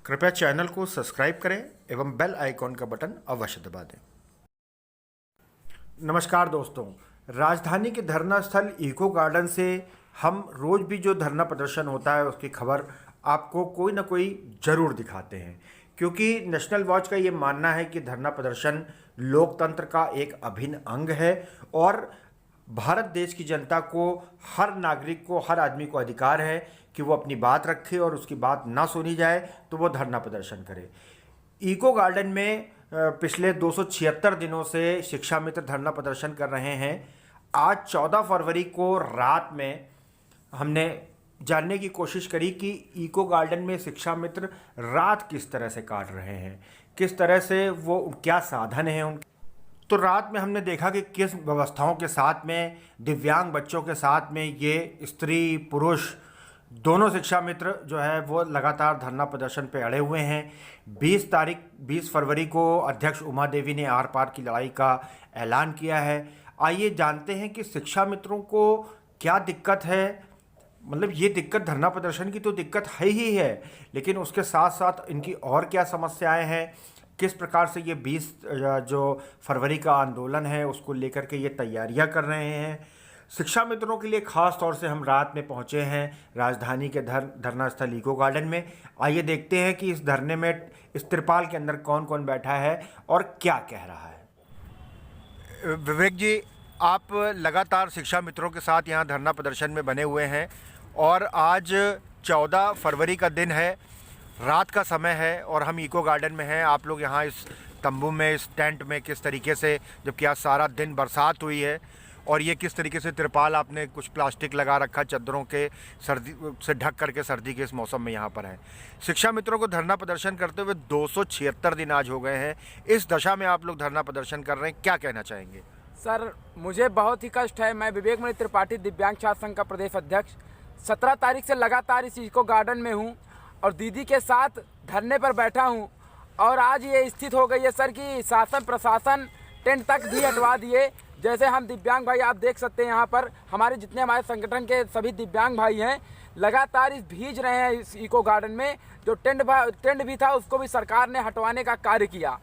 कृपया चैनल को सब्सक्राइब करें एवं बेल आइकॉन का बटन अवश्य दबा दें। नमस्कार दोस्तों, राजधानी के धरना स्थल इको गार्डन से हम रोज़ भी जो धरना प्रदर्शन होता है उसकी खबर आपको कोई ना कोई ज़रूर दिखाते हैं, क्योंकि नेशनल वॉच का ये मानना है कि धरना प्रदर्शन लोकतंत्र का एक अभिन्न अंग है और भारत देश की जनता को, हर नागरिक को, हर आदमी को अधिकार है कि वो अपनी बात रखे और उसकी बात ना सुनी जाए तो वो धरना प्रदर्शन करे। इको गार्डन में पिछले 276 दिनों से शिक्षा मित्र धरना प्रदर्शन कर रहे हैं। आज 14 फरवरी को रात में हमने जानने की कोशिश करी कि इको गार्डन में शिक्षा मित्र रात किस तरह से काट रहे हैं, किस तरह से वो क्या साधन हैं उनके। तो रात में हमने देखा कि किस व्यवस्थाओं के साथ में, दिव्यांग बच्चों के साथ में ये स्त्री पुरुष दोनों शिक्षा मित्र जो है वो लगातार धरना प्रदर्शन पे अड़े हुए हैं। 20 फरवरी को अध्यक्ष उमा देवी ने आर पार की लड़ाई का ऐलान किया है। आइए जानते हैं कि शिक्षा मित्रों को क्या दिक्कत है। मतलब ये दिक्कत धरना प्रदर्शन की तो दिक्कत है ही है, लेकिन उसके साथ साथ इनकी और क्या समस्याएं हैं, किस प्रकार से ये 20 जो फरवरी का आंदोलन है उसको लेकर के ये तैयारियां कर रहे हैं। शिक्षा मित्रों के लिए खास तौर से हम रात में पहुंचे हैं राजधानी के धरना स्थल इको गार्डन में। आइए देखते हैं कि इस धरने में, इस त्रिपाल के अंदर कौन कौन बैठा है और क्या कह रहा है। विवेक जी, आप लगातार शिक्षा मित्रों के साथ यहाँ धरना प्रदर्शन में बने हुए हैं और आज 14 फरवरी का दिन है, रात का समय है और हम इको गार्डन में हैं। आप लोग यहाँ इस तंबू में, इस टेंट में किस तरीके से, जबकि आज सारा दिन बरसात हुई है और ये किस तरीके से त्रिपाल आपने कुछ प्लास्टिक लगा रखा चद्दरों के, सर्दी से ढक करके सर्दी के इस मौसम में यहाँ पर है। शिक्षा मित्रों को धरना प्रदर्शन करते हुए 276 दिन आज हो गए हैं। इस दशा में आप लोग धरना प्रदर्शन कर रहे हैं, क्या कहना चाहेंगे? सर, मुझे बहुत ही कष्ट है। मैं विवेक मणि त्रिपाठी दिव्यांग छात्र संघ का प्रदेश अध्यक्ष 17 तारीख से लगातार इस इको गार्डन में हूँ और दीदी के साथ धरने पर बैठा हूँ। और आज ये स्थिति हो गई है सर कि शासन प्रशासन टेंट तक भी हटवा दिए। जैसे हम दिव्यांग भाई, आप देख सकते हैं यहाँ पर हमारे जितने हमारे संगठन के सभी दिव्यांग भाई हैं लगातार इस भीज रहे हैं इस इको गार्डन में। जो टेंट भी था उसको भी सरकार ने हटवाने का कार्य किया।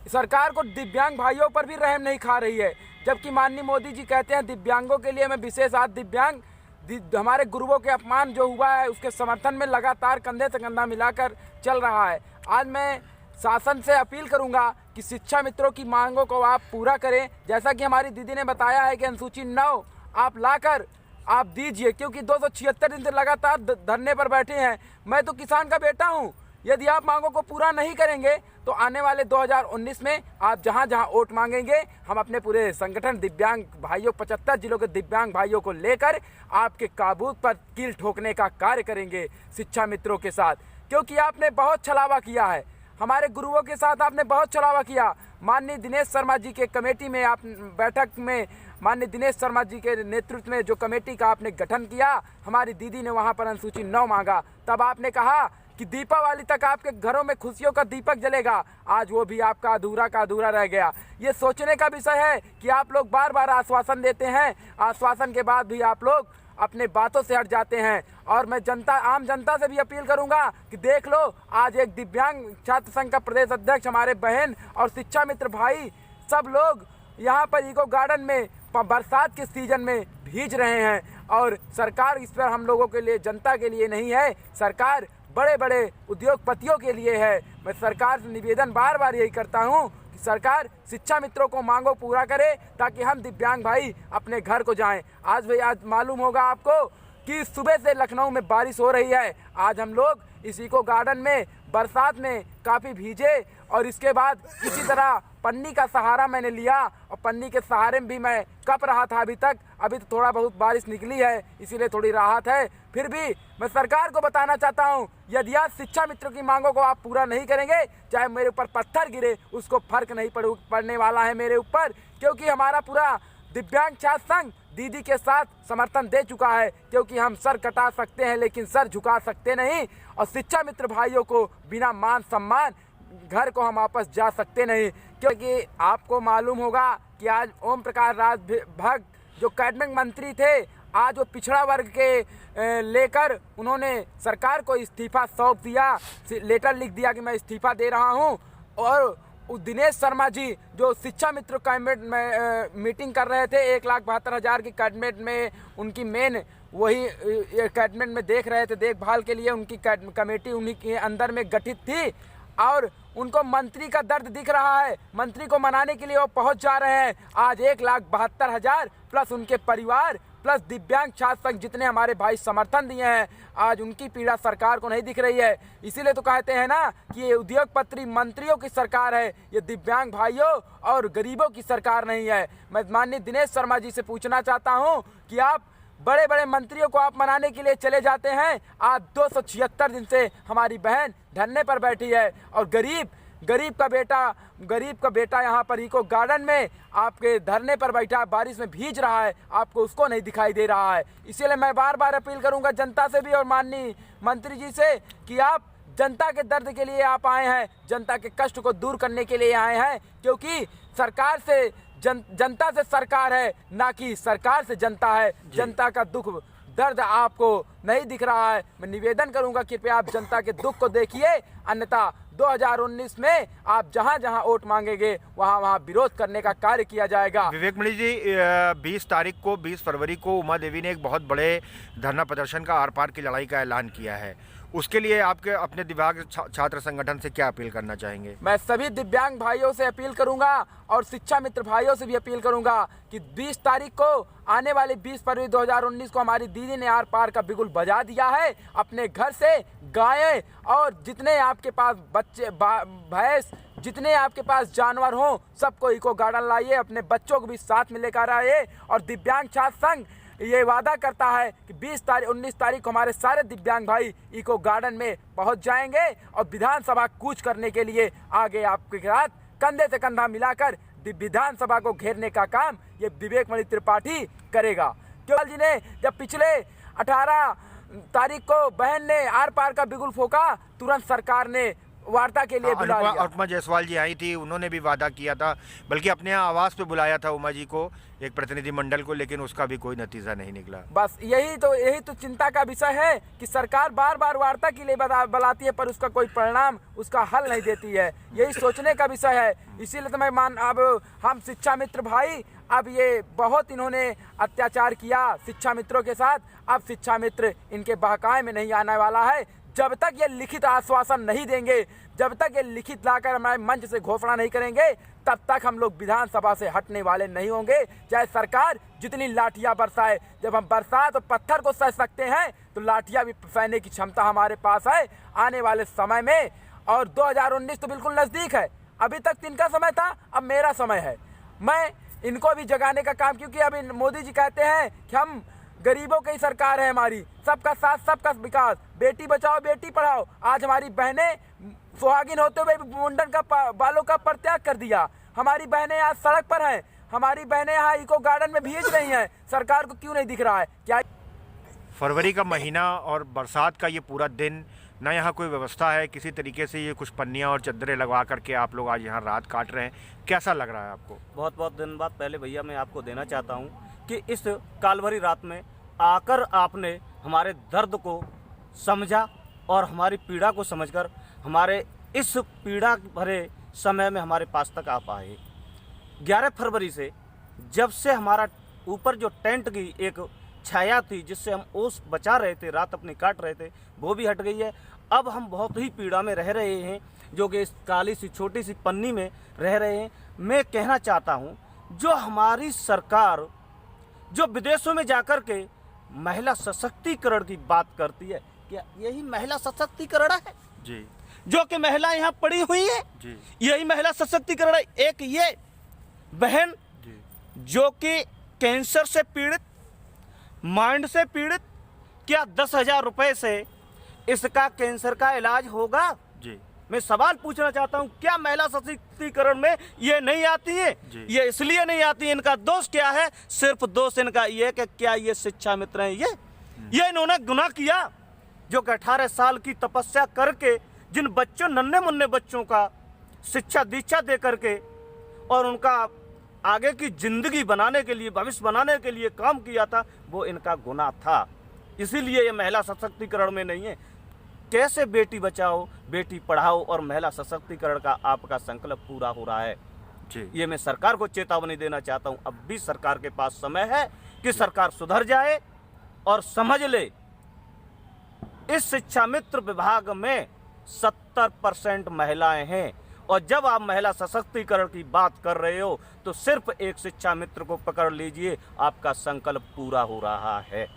सरकार को दिव्यांग भाइयों पर भी रहम नहीं खा रही है, जबकि माननीय मोदी जी कहते हैं दिव्यांगों के लिए मैं विशेष आज दिव्यांग हमारे गुरुओं के अपमान जो हुआ है उसके समर्थन में लगातार कंधे से कंधा मिलाकर चल रहा है। आज मैं शासन से अपील करूंगा कि शिक्षा मित्रों की मांगों को आप पूरा करें। जैसा कि हमारी दीदी ने बताया है कि अनुसूची 9 आप लाकर आप दीजिए, क्योंकि 276 दिन से लगातार धरने पर बैठे हैं। मैं तो किसान का बेटा हूं। यदि आप मांगों को पूरा नहीं करेंगे तो आने वाले 2019 में आप जहां जहां वोट मांगेंगे, हम अपने पूरे संगठन दिव्यांग भाइयों, 75 जिलों के दिव्यांग भाइयों को लेकर आपके काबू पर कील ठोकने का कार्य करेंगे शिक्षा मित्रों के साथ। क्योंकि आपने बहुत छलावा किया है, हमारे गुरुओं के साथ आपने बहुत छलावा किया। माननीय दिनेश शर्मा जी के कमेटी में आप बैठक में, माननीय दिनेश शर्मा जी के नेतृत्व में जो कमेटी का आपने गठन किया, हमारी दीदी ने वहां पर अनुसूची 9 मांगा। तब आपने कहा कि दीपावली तक आपके घरों में खुशियों का दीपक जलेगा। आज वो भी आपका अधूरा का अधूरा रह गया। ये सोचने का विषय है कि आप लोग बार बार आश्वासन देते हैं, आश्वासन के बाद भी आप लोग अपने बातों से हट जाते हैं। और मैं आम जनता से भी अपील करूंगा कि देख लो, आज एक दिव्यांग छात्र संघ का प्रदेश अध्यक्ष, हमारे बहन और शिक्षा मित्र भाई सब लोग यहाँ पर इको गार्डन में बरसात के सीजन में भीज रहे हैं। और सरकार इस पर हम लोगों के लिए, जनता के लिए नहीं है, सरकार बड़े बड़े उद्योगपतियों के लिए है। मैं सरकार से निवेदन बार बार यही करता हूँ कि सरकार शिक्षा मित्रों को मांगो पूरा करे ताकि हम दिव्यांग भाई अपने घर को जाएं। आज मालूम होगा आपको कि सुबह से लखनऊ में बारिश हो रही है। आज हम लोग इस इको गार्डन में बरसात में काफ़ी भीजे और इसके बाद किसी तरह पन्नी का सहारा मैंने लिया और पन्नी के सहारे में भी मैं कप रहा था अभी तो थोड़ा बहुत बारिश निकली है, इसीलिए थोड़ी राहत है। फिर भी मैं सरकार को बताना चाहता हूं, यदि आज शिक्षा मित्रों की मांगों को आप पूरा नहीं करेंगे, चाहे मेरे ऊपर पत्थर गिरे उसको फर्क नहीं पड़ने वाला है मेरे ऊपर, क्योंकि हमारा पूरा दिव्यांग छात्र संघ दीदी के साथ समर्थन दे चुका है। क्योंकि हम सर कटा सकते हैं लेकिन सर झुका सकते नहीं, और शिक्षा मित्र भाइयों को बिना मान सम्मान घर को हम वापस जा सकते नहीं। क्योंकि आपको मालूम होगा कि आज ओम प्रकाश राजभर जो कैबिनेट मंत्री थे, आज वो पिछड़ा वर्ग के लेकर उन्होंने सरकार को इस्तीफा सौंप दिया, लेटर लिख दिया कि मैं इस्तीफा दे रहा हूं। और दिनेश शर्मा जी जो शिक्षा मित्र कैबिनेट में मीटिंग कर रहे थे, 1,72,000 की कैबिनेट में उनकी मेन वही कैबिनेट में देख रहे थे, देखभाल के लिए उनकी कमेटी उन्हीं के अंदर में गठित थी। और उनको मंत्री का दर्द दिख रहा है, मंत्री को मनाने के लिए वो पहुंच जा रहे हैं। आज 1,72,000 प्लस उनके परिवार प्लस दिव्यांग छात्र संघ जितने हमारे भाई समर्थन दिए हैं, आज उनकी पीड़ा सरकार को नहीं दिख रही है। इसीलिए तो कहते हैं ना कि ये उद्योगपति मंत्रियों की सरकार है, ये दिव्यांग भाइयों और गरीबों की सरकार नहीं है। मैं माननीय दिनेश शर्मा जी से पूछना चाहता हूँ कि आप बड़े बड़े मंत्रियों को आप मनाने के लिए चले जाते हैं, आज 276 दिन से हमारी बहन धरने पर बैठी है और गरीब का बेटा यहाँ पर इको गार्डन में आपके धरने पर बैठा है, बारिश में भीज रहा है, आपको उसको नहीं दिखाई दे रहा है। इसीलिए मैं बार बार अपील करूंगा जनता से भी और माननीय मंत्री जी से कि आप जनता के दर्द के लिए आप आए हैं, जनता के कष्ट को दूर करने के लिए आए हैं, क्योंकि सरकार से जनता से सरकार है, ना कि सरकार से जनता है। जनता का दुख दर्द आपको नहीं दिख रहा है। मैं निवेदन करूंगा कृपया आप जनता के दुख को देखिए, अन्यथा 2019 में आप जहां जहां वोट मांगेंगे वहां वहां विरोध करने का कार्य किया जाएगा। विवेक मणि जी, 20 फरवरी को उमा देवी ने एक बहुत बड़े धरना प्रदर्शन का आर पार की लड़ाई का ऐलान किया है, उसके लिए आपके अपने दिव्यांग छात्र संगठन से क्या अपील करना चाहेंगे? मैं सभी दिव्यांग भाइयों से अपील करूंगा और शिक्षा मित्र भाइयों से भी अपील करूंगा कि 20 तारीख को आने वाली 20 फरवरी 2019 को हमारी दीदी ने आर पार का बिगुल बजा दिया है। अपने घर से गायें और जितने आपके पास बच्चे भैंस जितने आपके पास जानवर हों सबको इको गार्डन लाइए, अपने बच्चों को भी साथ में लेकर आइए। और दिव्यांग छात्र संघ ये वादा करता है कि 19 तारीख को हमारे सारे दिव्यांग भाई इको गार्डन में पहुंच जाएंगे और विधानसभा कूच करने के लिए आगे आपके साथ कंधे से कंधा मिलाकर विधानसभा को घेरने का काम ये विवेक मणि त्रिपाठी करेगा। केवल जी ने जब पिछले 18 तारीख को बहन ने आर पार का बिगुल फोका, तुरंत सरकार ने वार्ता के लिए बुला लिया। अनुपमा जायसवाल जी आई थी, उन्होंने भी वादा किया था, बल्कि अपने यहाँ आवास पे बुलाया था उमा जी को, एक प्रतिनिधि मंडल को, लेकिन उसका भी कोई नतीजा नहीं निकला। बस यही तो चिंता का विषय है कि सरकार बार बार वार्ता के लिए बुलाती है पर उसका कोई परिणाम उसका हल नहीं देती है। यही सोचने का विषय है। इसीलिए तो मैं अब हम शिक्षा मित्र भाई, अब ये बहुत इन्होंने अत्याचार किया शिक्षा मित्रों के साथ, अब शिक्षा मित्र इनके बहकावे में नहीं आने वाला है। जब तक ये लिखित आश्वासन नहीं देंगे, जब तक ये लिखित लाकर हमारे मंच से घोषणा नहीं करेंगे, तब तक हम लोग विधानसभा से हटने वाले नहीं होंगे, चाहे सरकार जितनी लाठियां बरसाए। जब हम बरसात और पत्थर को सह सकते हैं तो लाठियां भी सहने की क्षमता हमारे पास है आने वाले समय में। और 2019 तो बिल्कुल नजदीक है, अभी तक इनका समय था, अब मेरा समय है। मैं इनको भी जगाने का काम, क्योंकि अभी मोदी जी कहते हैं कि हम गरीबों की सरकार है हमारी, सबका साथ सबका विकास, बेटी बचाओ बेटी पढ़ाओ। आज हमारी बहनें सुहागिन होते हुए मुंडन का बालों का परित्याग कर दिया। हमारी बहनें आज सड़क पर हैं, हमारी बहनें यहाँ इको गार्डन में भीज रही हैं। सरकार को क्यों नहीं दिख रहा है? क्या फरवरी का महीना और बरसात का ये पूरा दिन, ना यहाँ कोई व्यवस्था है किसी तरीके से, ये कुछ पन्नियाँ और चद्दरें लगवा करके आप लोग आज यहाँ रात काट रहे हैं, कैसा लग रहा है आपको? बहुत दिन बाद पहले भैया मैं आपको देना चाहता हूँ कि इस काल भरी रात में आकर आपने हमारे दर्द को समझा और हमारी पीड़ा को समझकर हमारे इस पीड़ा भरे समय में हमारे पास तक आप आए। 11 फरवरी से जब से हमारा ऊपर जो टेंट की एक छाया थी जिससे हम ओस बचा रहे थे, रात अपनी काट रहे थे, वो भी हट गई है। अब हम बहुत ही पीड़ा में रह रहे हैं, जो कि इस काली सी छोटी सी पन्नी में रह रहे हैं। मैं कहना चाहता हूँ, जो हमारी सरकार जो विदेशों में जाकर के महिला सशक्तिकरण की बात करती है, क्या यही महिला सशक्तिकरण है? जी। जो कि महिला यहाँ पड़ी हुई है जी। यही महिला सशक्तिकरण है। एक ये बहन जी। जो कि कैंसर से पीड़ित, माइंड से पीड़ित, क्या 10,000 रुपए से इसका कैंसर का इलाज होगा? जी। मैं सवाल पूछना चाहता हूं, क्या महिला सशक्तिकरण में ये नहीं आती है? ये इसलिए नहीं आती है, इनका दोष क्या है? सिर्फ दोष इनका ये कि क्या ये शिक्षा मित्र हैं? ये इन्होंने गुनाह किया जो कि 18 साल की तपस्या करके जिन बच्चों, नन्हे मुन्ने बच्चों का शिक्षा दीक्षा दे करके और उनका आगे की जिंदगी बनाने के लिए, भविष्य बनाने के लिए काम किया था, वो इनका गुनाह था। इसीलिए ये महिला सशक्तिकरण में नहीं है। कैसे बेटी बचाओ, बेटी पढ़ाओ और महिला सशक्तिकरण का आपका संकल्प पूरा हो रहा है जी। ये मैं सरकार को चेतावनी देना चाहता हूं। अब भी सरकार के पास समय है कि सरकार सुधर जाए और समझ ले, इस शिक्षा मित्र विभाग में 70% महिलाएं हैं, और जब आप महिला सशक्तिकरण की बात कर रहे हो तो सिर्फ एक शिक्षा मित्र को पकड़ लीजिए, आपका संकल्प पूरा हो रहा है।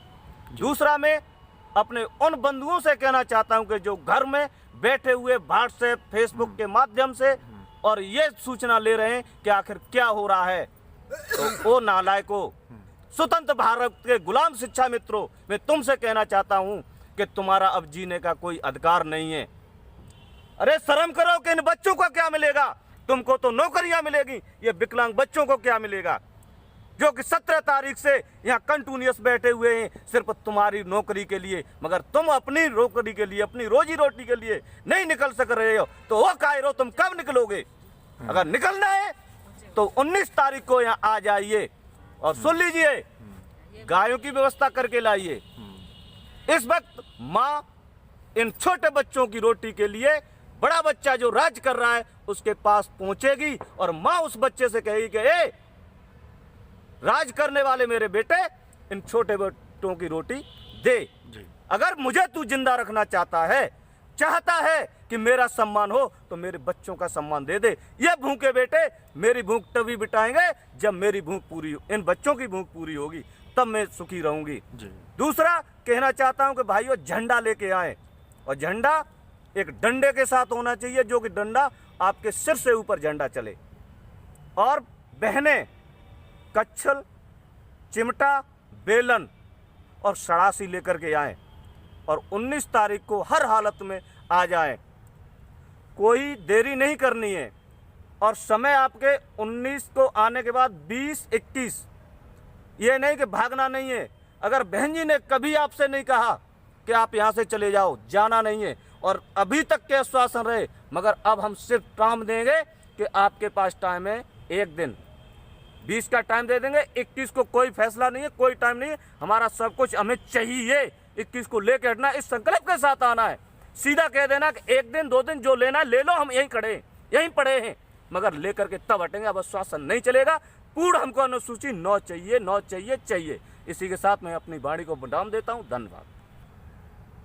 दूसरा, मैं अपने उन बंधुओं से कहना चाहता हूं कि जो घर में बैठे हुए व्हाट्सएप, फेसबुक के माध्यम से और ये सूचना ले रहे हैं कि आखिर क्या हो रहा है, तो वो नालायकों, स्वतंत्र भारत के गुलाम शिक्षा मित्रों, मैं तुमसे कहना चाहता हूं कि तुम्हारा अब जीने का कोई अधिकार नहीं है। अरे शर्म करो कि इन बच्चों को क्या मिलेगा? तुमको तो नौकरियां मिलेगी, ये विकलांग बच्चों को क्या मिलेगा, जो कि 17 तारीख से यहाँ कंटिन्यूअस बैठे हुए हैं सिर्फ तुम्हारी नौकरी के लिए, मगर तुम अपनी नौकरी के लिए, अपनी रोजी रोटी के लिए नहीं निकल सक रहे हो। तो वो कह रहे हो, तुम कब निकलोगे? अगर निकलना है तो 19 तारीख को यहाँ आ जाइए और सुन लीजिए, गायों की व्यवस्था करके लाइए। इस वक्त माँ इन छोटे बच्चों की रोटी के लिए बड़ा बच्चा जो राज कर रहा है उसके पास पहुंचेगी और माँ उस बच्चे से कहेगी कि ए, राज करने वाले मेरे बेटे, इन छोटे बच्चों की रोटी दे। अगर मुझे तू जिंदा रखना चाहता है कि मेरा सम्मान हो, तो मेरे बच्चों का सम्मान दे दे। ये भूखे बेटे मेरी भूख तभी बिटाएंगे जब मेरी भूख पूरी हो, इन बच्चों की भूख पूरी होगी, तब मैं सुखी रहूंगी। दूसरा कहना चाहता हूं कि भाइयों, झंडा लेके आए, और झंडा एक डंडे के साथ होना चाहिए, जो कि डंडा आपके सिर से ऊपर झंडा चले। और बहनें कच्छल, चिमटा, बेलन और सड़ासी लेकर के आएं और 19 तारीख को हर हालत में आ जाएं। कोई देरी नहीं करनी है। और समय आपके 19 को आने के बाद 20, 21, ये नहीं कि भागना नहीं है। अगर बहन जी ने कभी आपसे नहीं कहा कि आप यहाँ से चले जाओ, जाना नहीं है, और अभी तक के आश्वासन रहे, मगर अब हम सिर्फ टाइम देंगे कि आपके पास टाइम है 1 दिन, 20 का टाइम दे देंगे। 21 को कोई फैसला नहीं है, कोई टाइम नहीं है, हमारा सब कुछ हमें चाहिए। 21 को लेकर हटना, इस संकल्प के साथ आना है। सीधा कह देना कि 1 दिन 2 दिन जो लेना ले लो, हम यहीं खड़े हैं, यहीं पड़े हैं, मगर लेकर के तब हटेंगे। अब आश्वासन नहीं चलेगा। पूर्ण हमको अनुसूची 9 चाहिए, 9 चाहिए, चाहिए। इसी के साथ मैं अपनी वाणी को विराम देता हूँ। धन्यवाद।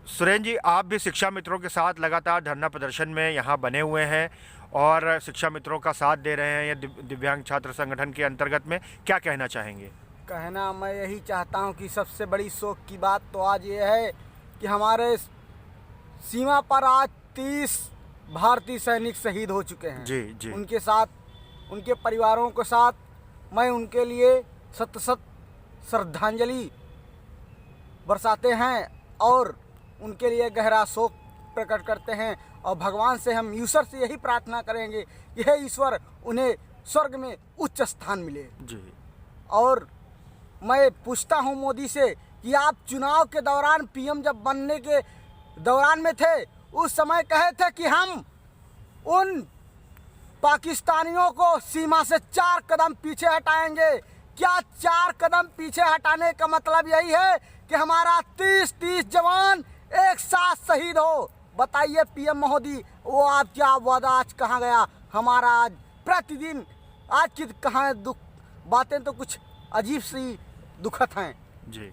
सुरेन जी, आप भी शिक्षा मित्रों के साथ लगातार धरना प्रदर्शन में यहाँ बने हुए हैं और शिक्षा मित्रों का साथ दे रहे हैं, ये दिव्यांग छात्र संगठन के अंतर्गत में, क्या कहना चाहेंगे? कहना मैं यही चाहता हूँ कि सबसे बड़ी शोक की बात तो आज ये है कि हमारे सीमा पर आज 30 भारतीय सैनिक शहीद हो चुके हैं। जी। उनके साथ, उनके परिवारों के साथ मैं उनके लिए सत श्रद्धांजलि बरसाते हैं और उनके लिए गहरा शोक प्रकट करते हैं। और भगवान से हम ईश्वर से यही प्रार्थना करेंगे कि हे ईश्वर, उन्हें स्वर्ग में उच्च स्थान मिले। और मैं पूछता हूं मोदी से कि आप चुनाव के दौरान, पीएम जब बनने के दौरान में थे, उस समय कहे थे कि हम उन पाकिस्तानियों को सीमा से 4 कदम पीछे हटाएंगे। क्या 4 कदम पीछे हटाने का मतलब यही है कि हमारा 30 जवान एक साथ शहीद हो? बताइए पीएम महोदय, वो आप क्या वादा आज कहाँ गया? हमारा आज प्रतिदिन आज की कहाँ दुख बातें तो कुछ अजीब सी दुखद हैं। जी,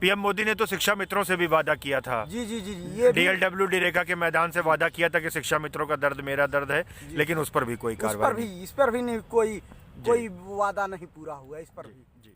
पीएम मोदी ने तो शिक्षा मित्रों से भी वादा किया था। जी, ये DLWD रेखा के मैदान से वादा किया था कि शिक्षा मित्रों का दर्द मेरा दर्द है, लेकिन उस पर भी कोई कार्रवाई नहीं। इस पर भी नहीं कोई वादा नहीं पूरा हुआ, इस पर भी। जी।